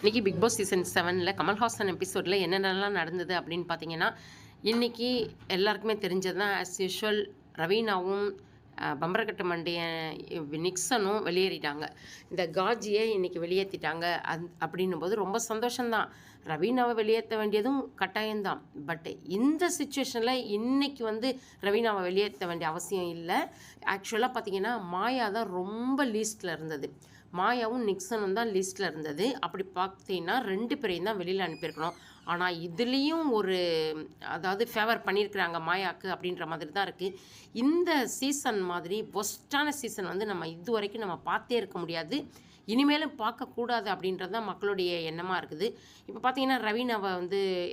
இன்றைக்கி Bigg Boss season 7ல் கமல்ஹாசன் எபிசோடில் என்னென்னலாம் நடந்தது அப்படின்னு பார்த்தீங்கன்னா, இன்றைக்கி எல்லாருக்குமே தெரிஞ்சது தான். ஆஸ் யூஷுவல் ரவீனாவும் பம்பரக்கட்டு மண்டிய நிக்சனும் வெளியேறிட்டாங்க. இந்த காஜியை இன்றைக்கி வெளியேற்றிட்டாங்க. அப்படின்னும் போது ரொம்ப சந்தோஷம்தான். ரவீனாவை வெளியேற்ற வேண்டியதும் கட்டாயம்தான். பட் இந்த சுச்சுவேஷனில் இன்றைக்கி ரவீனாவை வெளியேற்ற வேண்டிய அவசியம் இல்லை. ஆக்சுவலாக பார்த்திங்கன்னா மாயா தான் ரொம்ப லீஸ்ட்டில் இருந்தது. மாயாவும் நிக்சனும் தான் லிஸ்ட்டில் இருந்தது. அப்படி பார்த்தீங்கன்னா 2 பேரையும் தான் வெளியில் அனுப்பியிருக்கணும். ஆனால் இதுலேயும் அதாவது ஃபேவர் பண்ணியிருக்கிறாங்க மாயாவுக்கு அப்படின்ற மாதிரி தான் இருக்குது. இந்த சீசன் மாதிரி ஒஸ்ட்டான சீசன் நம்ம இது வரைக்கும் நம்ம பார்த்தே இருக்க முடியாது. இனிமேலும் பார்க்கக்கூடாது அப்படின்றது தான் மக்களுடைய எண்ணமாக இருக்குது. இப்போ பார்த்தீங்கன்னா ரவீனாவை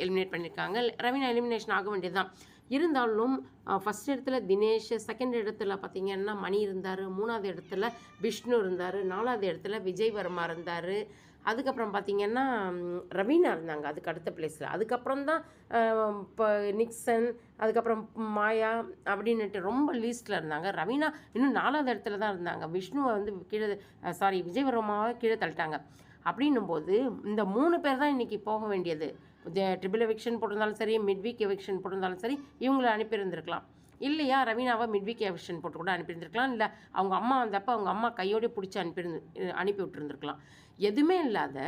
எலிமினேட் பண்ணியிருக்காங்க. ரவீனா எலிமினேஷன் ஆக வேண்டியது தான். இருந்தாலும் ஃபஸ்ட் இடத்துல தினேஷ், செகண்ட் இடத்துல பார்த்திங்கன்னா மணி இருந்தார், 3வது இடத்துல விஷ்ணு இருந்தார், 4வது இடத்துல விஜய் வர்மா இருந்தார். அதுக்கப்புறம் பார்த்திங்கன்னா ரவீனா இருந்தாங்க அதுக்கு அடுத்த பிளேஸில். அதுக்கப்புறம் தான் இப்போ நிக்சன், அதுக்கப்புறம் மாயா அப்படின்னுட்டு ரொம்ப லீஸ்ட்டில் இருந்தாங்க. ரவீனா இன்னும் 4வது இடத்துல தான் இருந்தாங்க. விஷ்ணுவை கீழே விஜய் வர்மாவை கீழே தள்ளிட்டாங்க. அப்படின்னும்போது இந்த 3 பேர் தான் இன்றைக்கி போக வேண்டியது. ட்ரிபிள் எவிக்ஷன் போட்டிருந்தாலும் சரி, மிட்வீக் எவிக்ஷன் போட்டிருந்தாலும் சரி, இவங்களை அனுப்பியிருந்திருக்கலாம். இல்லையா ரவீனாவை மிட்வீக் எவிக்ஷன் போட்டு கூட அனுப்பியிருந்திருக்கலாம். இல்லை அவங்க அம்மா வந்தப்போ அவங்க அம்மா கையோடய பிடிச்சி அனுப்பி விட்டுருந்துருக்கலாம். எதுவுமே இல்லாத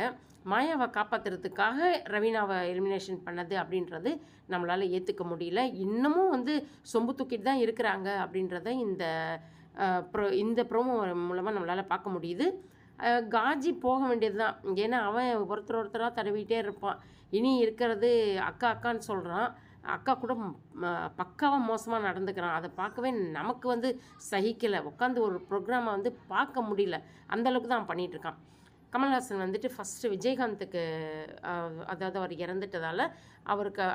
மாயாவை காப்பாற்றுறதுக்காக ரவீனாவை எலிமினேஷன் பண்ணது அப்படின்றது நம்மளால் ஏற்றுக்க முடியல. இன்னமும் சொம்பு தூக்கிட்டு தான் இருக்கிறாங்க அப்படின்றத இந்த ப்ரோமோ மூலமாக நம்மளால் பார்க்க முடியுது. காஜி போக வேண்டியது தான். ஏன்னா அவன் ஒருத்தராக தடவிட்டே இருப்பான். இனி இருக்கிறது அக்கா அக்கான்னு சொல்கிறான். அக்கா கூட பக்காவாக மோசமாக நடந்துக்கிறான். அதை பார்க்கவே நமக்கு சகிக்கலை. உட்காந்து ஒரு ப்ரோக்ராமை பார்க்க முடியல. அந்தளவுக்கு தான் பண்ணிகிட்ருக்கான். கமல்ஹாசன் ஃபஸ்ட்டு விஜயகாந்துக்கு அதாவது அவர் இறந்துட்டதால்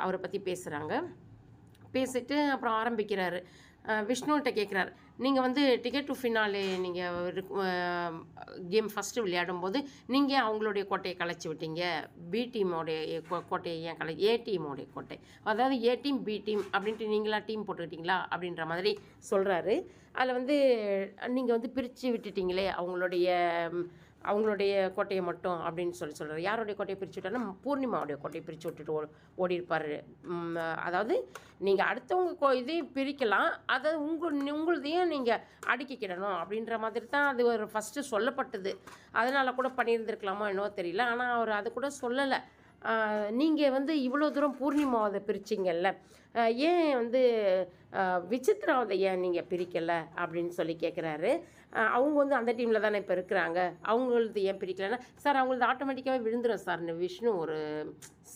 அவரை பற்றி பேசுகிறாங்க. பேசிட்டு அப்புறம் ஆரம்பிக்கிறாரு. விஷ்ணுகிட்ட கேட்குறாரு, நீங்கள் டிக்கெட் டு ஃபினாலே நீங்கள் கேம் ஃபஸ்ட்டு விளையாடும்போது நீங்கள் அவங்களுடைய கோட்டையை கலைச்சி விட்டீங்க. பி டீமோடைய கோட்டையை ஏன் ஏ டீமோடைய கோட்டை, அதாவது ஏ டீம் பி டீம் அப்படின்ட்டு நீங்களா டீம் போட்டுக்கிட்டீங்களா அப்படின்ற மாதிரி சொல்கிறாரு. அதில் நீங்கள் பிரித்து விட்டுட்டீங்களே அவங்களுடைய கோட்டையை மட்டும் அப்படின்னு சொல்கிறார். யாருடைய கோட்டையை பிரித்து விட்டாருன்னா பூர்ணிமாவுடைய கோட்டையை பிரித்து விட்டுட்டு ஓடி இருப்பார். அதாவது நீங்கள் அடுத்தவங்க இதையும் பிரிக்கலாம், அதாவது உங்களதையும் நீங்கள் அடுக்கிக்கிடணும் அப்படின்ற மாதிரி தான் அது ஒரு ஃபஸ்ட்டு சொல்லப்பட்டது. அதனால் கூட பண்ணியிருந்துருக்கலாமா என்னவோ தெரியல. ஆனால் அவர் அதை கூட சொல்லலை. நீங்கள் இவ்வளோ தூரம் பூர்ணிமாவை பிரிச்சிங்கல்ல, ஏன் விசித்ராவை ஏன் நீங்கள் பிரிக்கலை அப்படின்னு சொல்லி கேட்குறாரு. அவங்க அந்த டீமில் தானே இப்போ இருக்கிறாங்க, அவங்களது ஏன் பிரிக்கலைன்னா, சார் அவங்களது ஆட்டோமேட்டிக்காகவே விழுந்துடும் சார்னு விஷ்ணு ஒரு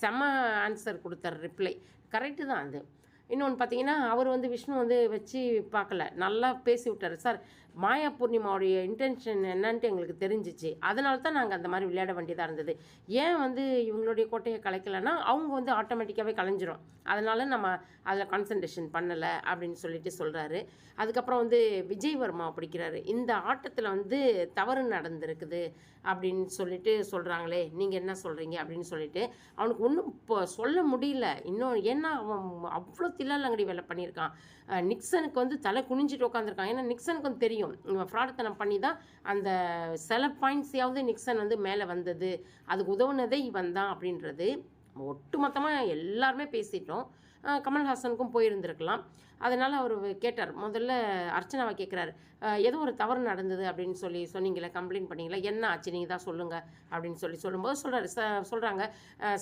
செம ஆன்சர் கொடுத்தார். ரிப்ளை கரெக்டு தான் அது. இன்னொன்று பார்த்தீங்கன்னா அவர் விஷ்ணு வச்சு பார்க்கல, நல்லா பேசி விட்டார். சார் மாயா பூர்ணிமாவுடைய இன்டென்ஷன் என்னன்ட்டு எங்களுக்கு தெரிஞ்சிச்சு, அதனால தான் நாங்கள் அந்த மாதிரி விளையாட வேண்டியதாக இருந்தது. ஏன் இவங்களுடைய கோட்டையை கலைக்கலைன்னா அவங்க ஆட்டோமேட்டிக்காகவே கலைஞ்சிரும், அதனால் நம்ம அதில் கான்சன்ட்ரேஷன் பண்ணலை அப்படின்னு சொல்லிட்டு சொல்கிறாரு. அதுக்கப்புறம் விஜய் வர்மா பிடிக்கிறாரு. இந்த ஆட்டத்தில் தவறு நடந்திருக்குது அப்படின்னு சொல்லிட்டு சொல்கிறாங்களே, நீங்கள் என்ன சொல்கிறீங்க அப்படின்னு சொல்லிட்டு அவனுக்கு ஒன்றும் இப்போ சொல்ல முடியல இன்னும். ஏன்னா அவன் அவ்வளோ தில்லாலங்கடி வேலை பண்ணியிருக்கான். நிக்சனுக்கு தலை குனிஞ்சிட்டு உட்காந்துருக்கான். ஏன்னா நிக்சனுக்கு தெரியும் இவன் ஃப்ராடத்தனம் பண்ணி தான் அந்த சில பாயிண்ட்ஸையாவது நிக்சன் மேலே வந்தது, அதுக்கு உதவுனதே இவன் தான் அப்படின்றது ஒட்டுமொத்தமாக எல்லாருமே பேசிட்டோம். கமல்ஹாசனுக்கும் போயிருந்திருக்கலாம். அதனால் அவர் கேட்டார். முதல்ல அர்ச்சனாவை கேட்குறாரு, ஏதோ ஒரு தவறு நடந்தது அப்படின்னு சொன்னீங்களே, கம்ப்ளைண்ட் பண்ணிங்களா, என்ன ஆச்சு நீங்கள் தான் சொல்லுங்கள் அப்படின்னு சொல்லும்போது சொல்கிறாங்க,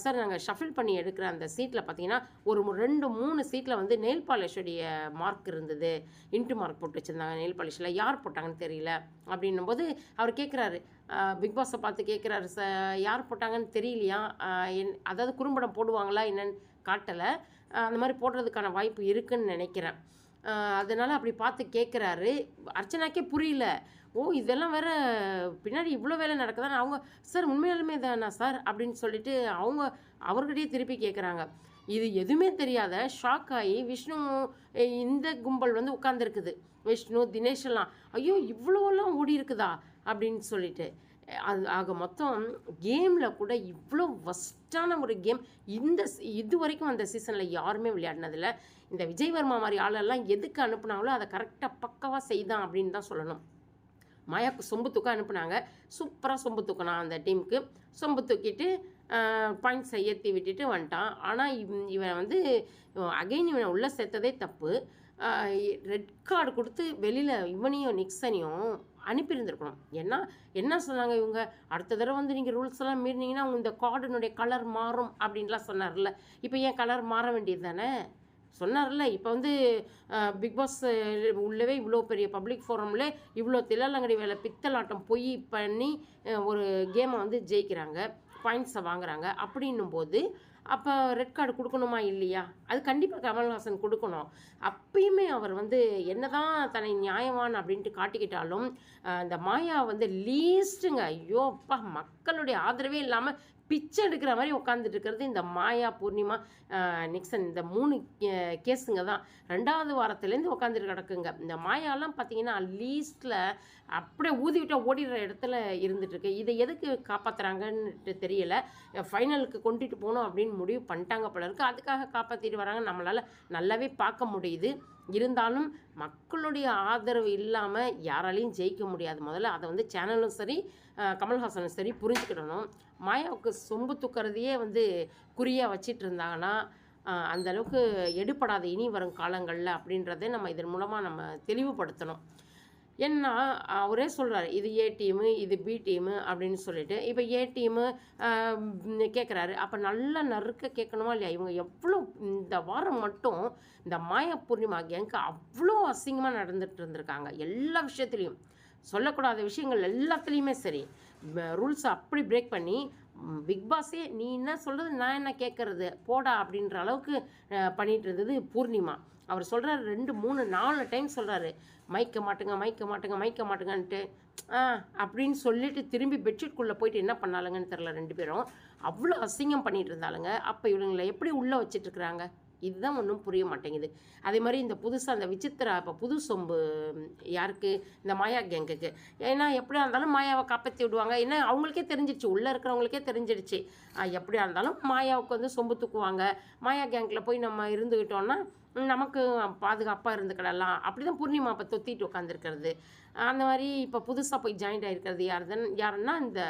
சார் நாங்கள் ஷஃபில் பண்ணி எடுக்கிற அந்த சீட்டில் பார்த்தீங்கன்னா ஒரு 2-3 சீட்டில் நெயில் பாலிஷுடைய மார்க் இருந்தது, இன்ட்டு மார்க் போட்டு வச்சுருந்தாங்க. நெயில் பாலிஷில் யார் போட்டாங்கன்னு தெரியல அப்படின்னும்போது அவர் கேட்குறாரு, பிக் பாஸை பார்த்து கேட்குறாரு, யார் போட்டாங்கன்னு தெரியலையா, அதாவது குறும்படம் போடுவாங்களா என்னன்னு காட்டலை, அந்த மாதிரி போடுறதுக்கான வாய்ப்பு இருக்குதுன்னு நினைக்கிறேன். அதனால் அப்படி பார்த்து கேட்குறாரு. அர்ச்சனாக்கே புரியல. ஓ இதெல்லாம் வேறு பின்னாடி இவ்வளோ வேலை நடக்குதான்னு அவங்க, சார் உண்மையாலுமே தானா சார் அப்படின்னு சொல்லிட்டு அவர்கிட்டயே திருப்பி கேட்குறாங்க. இது எதுவுமே தெரியாத ஷாக் ஆகி விஷ்ணு இந்த கும்பல் உட்காந்துருக்குது. விஷ்ணு தினேஷ் எல்லாம் ஐயோ இவ்வளோலாம் ஓடி இருக்குதா அப்படின்னு சொல்லிட்டு. ஆக மொத்தம் கேமில் கூட இவ்வளோ ஒஸ்ட்டான ஒரு கேம் இது வரைக்கும் அந்த சீசனில் யாருமே விளையாடினதில்லை. இந்த விஜய் வர்மா மாதிரி ஆளெல்லாம் எதுக்கு அனுப்புனாங்களோ அதை கரெக்டாக பக்காவாக செய்தான் அப்படின்னு தான் சொல்லணும். மாயாவுக்கு சொம்பு தூக்க அனுப்புனாங்க. சூப்பராக சொம்பு தூக்கினான் அந்த டீமுக்கு. சொம்பு தூக்கிட்டு பாயிண்ட்ஸை ஏற்றி விட்டுட்டு வந்துட்டான். ஆனால் இவன் வந்து அகைன் இவனை உள்ளே சேர்த்ததே தப்பு. ரெட் கார்டு கொடுத்து வெளியில் இவனையும் நிக்சனையும் அனுப்பியிருந்துருக்கணும். ஏன்னா என்ன சொன்னாங்க இவங்க, அடுத்த தடவை வந்து நீங்கள் ரூல்ஸ் எல்லாம் மீறினீங்கன்னா அவங்க இந்த கார்டுனுடைய கலர் மாறும் அப்படின்லாம் சொன்னார்ல. இப்போ ஏன் கலர் மாற வேண்டியது தானே சொன்னார்ல. இப்போ வந்து பிக் பாஸ் உள்ளவே இவ்வளோ பெரிய பப்ளிக் ஃபோரமில் இவ்வளோ தில்லாலங்கடி வேலை பித்தலாட்டம் பொய் பண்ணி ஒரு கேமை வந்து ஜெயிக்கிறாங்க, பாயிண்ட்ஸை வாங்குறாங்க. அப்படின்னும் போது அப்போ ரெட் கார்டு கொடுக்கணுமா இல்லையா? அது கண்டிப்பாக கமல்ஹாசன் கொடுக்கணும். அப்பயுமே அவர் வந்து என்னதான் தன்னை நியாயவான் அப்படின்ட்டு காட்டிக்கிட்டாலும் இந்த மாயா வந்து லீஸ்ட்டுங்க. ஐயோ அப்பா, மக்களுடைய ஆதரவே இல்லாமல் பிச்சை எடுக்கிற மாதிரி உட்காந்துட்டு இருக்கிறது இந்த மாயா, பூர்ணிமா, நிக்சன் இந்த 3 கேஸுங்க தான் 2வது வாரத்துலேருந்து உட்காந்துட்டு கிடக்குங்க. இந்த மாயாலாம் பார்த்தீங்கன்னா லீஸ்ட்டில் அப்படியே ஊதி விட்டால் ஓடிடுற இடத்துல இருந்துகிட்ருக்கு. இதை எதுக்கு காப்பாற்றுறாங்கன்னு தெரியல. ஃபைனலுக்கு கொண்டுட்டு போகணும் அப்படின்னு முடிவு பண்ணிட்டாங்க போல இருக்குது. அதுக்காக காப்பாற்றிட்டு வராங்க, நம்மளால் நல்லாவே பார்க்க முடியுது. இருந்தாலும் மக்களுடைய ஆதரவு இல்லாமல் யாராலையும் ஜெயிக்க முடியாது. முதல்ல அதை வந்து சேனலும் சரி கமல்ஹாசனும் சரி புரிஞ்சுக்கிடணும். மாயாவுக்கு சொம்பு தூக்கிறதையே வந்து குறியாக வச்சிட்டு இருந்தாங்கன்னா அந்தளவுக்கு எடுபடாத இனி வரும் காலங்களில் அப்படின்றத நம்ம இதன் மூலமாக நம்ம தெளிவுபடுத்தணும். ஏன்னா அவரே சொல்கிறார், இது ஏ டீமு, இது பி டீமு அப்படின்னு சொல்லிட்டு. இப்போ ஏ டீமு கேட்குறாரு, அப்போ நல்லா நறுக்க கேட்கணுமா இல்லையா? இவங்க எவ்வளோ இந்த வாரம் மட்டும் இந்த மாயா பூர்ணிமா கேங்க்கு அவ்வளோ அசிங்கமாக நடந்துட்டு இருந்திருக்காங்க. எல்லா விஷயத்துலேயும் சொல்லக்கூடாத விஷயங்கள் எல்லாத்துலேயுமே சரி, ரூல்ஸை அப்படி பிரேக் பண்ணி பிக் பாஸே நீ என்ன சொல்கிறது நான் என்ன கேட்குறது போடா அப்படின்ற அளவுக்கு பண்ணிகிட்டு இருந்தது பூர்ணிமா. அவர் சொல்கிறார் 2, 3, 4 டைம் சொல்கிறாரு, மைக்க மாட்டுங்கன்ட்டு அப்படின்னு சொல்லிட்டு திரும்பி பெட்ஷீட்குள்ளே போயிட்டு என்ன பண்ணாலுங்கன்னு தெரில. 2 பேரும் அவ்வளோ அசிங்கம் பண்ணிகிட்டு இருந்தாலுங்க. அப்போ இவங்களை எப்படி உள்ளே வச்சிட்ருக்குறாங்க? இதுதான் ஒன்றும் புரிய மாட்டேங்குது. அதே மாதிரி இந்த புதுசாக அந்த விசித்திரா இப்போ புது சொம்பு யாருக்கு, இந்த மாயா கேங்குக்கு. ஏன்னா எப்படியா இருந்தாலும் மாயாவை காப்பாற்றி விடுவாங்க. ஏன்னா அவங்களுக்கே தெரிஞ்சிடுச்சு, உள்ளே இருக்கிறவங்களுக்கே தெரிஞ்சிடுச்சு எப்படியா இருந்தாலும் மாயாவுக்கு வந்து சொம்பு தூக்குவாங்க. மாயா கேங்கில் போய் நம்ம இருந்துக்கிட்டோன்னா நமக்கு பாதுகாப்பாக இருந்துக்கிடலாம். அப்படி தான் பூர்ணிமா இப்போ தொத்திட்டு உட்காந்துருக்கிறது. அந்த மாதிரி இப்போ புதுசாக போய் ஜாயிண்ட் ஆகிருக்கிறது யாருன்னா இந்த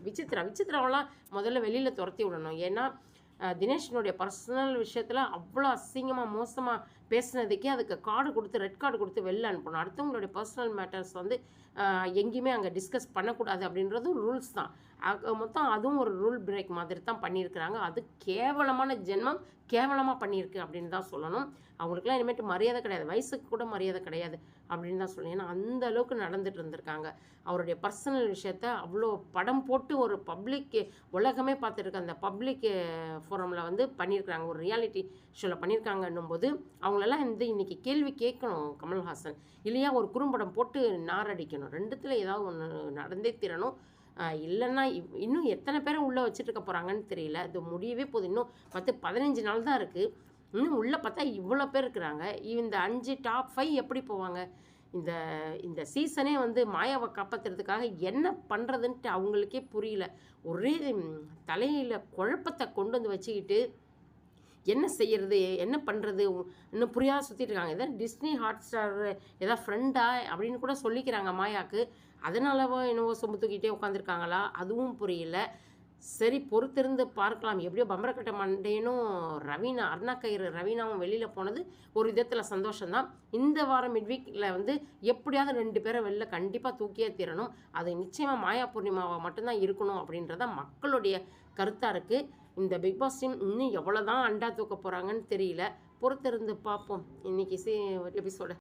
விசித்திராவெல்லாம் முதல்ல வெளியில் துரத்தி விடணும். ஏன்னா தினேஷனுடைய பர்சனல் விஷயத்தில் அவ்வளோ அசிங்கமாக மோசமாக பேசுனதுக்கே அதுக்கு கார்டு கொடுத்து ரெட் கார்டு கொடுத்து வெளில அனுப்பணும். அடுத்தவங்களுடைய பர்சனல் மேட்டர்ஸ் வந்து எங்கேயுமே அங்கே டிஸ்கஸ் பண்ணக்கூடாது அப்படின்றதும் ரூல்ஸ் தான். மொத்தம் அதுவும் ஒரு ரூல் பிரேக் மாதிரி தான் பண்ணியிருக்கிறாங்க. அது கேவலமான ஜென்மம், கேவலமாக பண்ணியிருக்கு அப்படின்னு தான் சொல்லணும். அவங்களுக்குலாம் இனிமேட்டு மரியாதை கிடையாது, வயசுக்கு கூட மரியாதை கிடையாது அப்படின்னு தான் சொல்லணும். ஏன்னா அந்த அளவுக்கு நடந்துட்டு இருந்திருக்காங்க. அவருடைய பர்சனல் விஷயத்த அவ்வளோ படம் போட்டு ஒரு பப்ளிக் உலகமே பார்த்துருக்க அந்த பப்ளிக் ஃபோரமில் வந்து பண்ணியிருக்கிறாங்க, ஒரு ரியாலிட்டி ஷோவில் பண்ணியிருக்காங்கன்னும் போது அவங்களெல்லாம் வந்து இன்றைக்கி கேள்வி கேட்கணும் கமல்ஹாசன். இல்லையா ஒரு குறும்படம் போட்டு நாரடிக்கணும். 2த்தில் ஏதாவது ஒன்று நடந்தே தீரணும். இல்லைன்னா இன்னும் எத்தனை பேரை உள்ளே வச்சுட்டு இருக்க போகிறாங்கன்னு தெரியல. இது முடியவே போகுது, இன்னும் 10-15 நாள் தான் இருக்குது. இன்னும் உள்ளே பார்த்தா இவ்வளோ பேர் இருக்கிறாங்க. இந்த 5 டாப் 5 எப்படி போவாங்க? இந்த இந்த சீசனே வந்து மாயாவை காப்பாற்றுறதுக்காக என்ன பண்ணுறதுன்ட்டு அவங்களுக்கே புரியல. ஒரே தலையில் குழப்பத்தை கொண்டு வந்து வச்சுக்கிட்டு என்ன செய்கிறது, என்ன பண்ணுறது இன்னும் புரியாத சுற்றிட்டு இருக்காங்க. எதாவது டிஸ்னி ஹாட்ஸ்டார் எதாவது ஃப்ரெண்டா அப்படின்னு கூட சொல்லிக்கிறாங்க மாயாவுக்கு. அதனாலவோ என்னவோ சொம்பு தூக்கிட்டே உட்காந்துருக்காங்களா, அதுவும் புரியல. சரி, பொறுத்திருந்து பார்க்கலாம். எப்படியோ பம்பரக்கட்டை மண்டையனும் அருணா கயிறு ரவீனாவும் வெளியில் போனது ஒரு விதத்தில் சந்தோஷம்தான். இந்த வாரம் மிட்வீக்கில் வந்து எப்படியாவது 2 பேரை வெளில கண்டிப்பாக தூக்கியே தீரணும். அது நிச்சயமாக மாயா பூர்ணிமாவை மட்டும்தான் இருக்கணும் அப்படின்றத மக்களுடைய கருத்தாக இருக்குது. இந்த பிக் பாஸ் டீம் இன்னும் எவ்வளோ தான் அண்டா தூக்க போகிறாங்கன்னு தெரியல. பொறுத்திருந்து பார்ப்போம் இன்றைக்கி எபிசோட.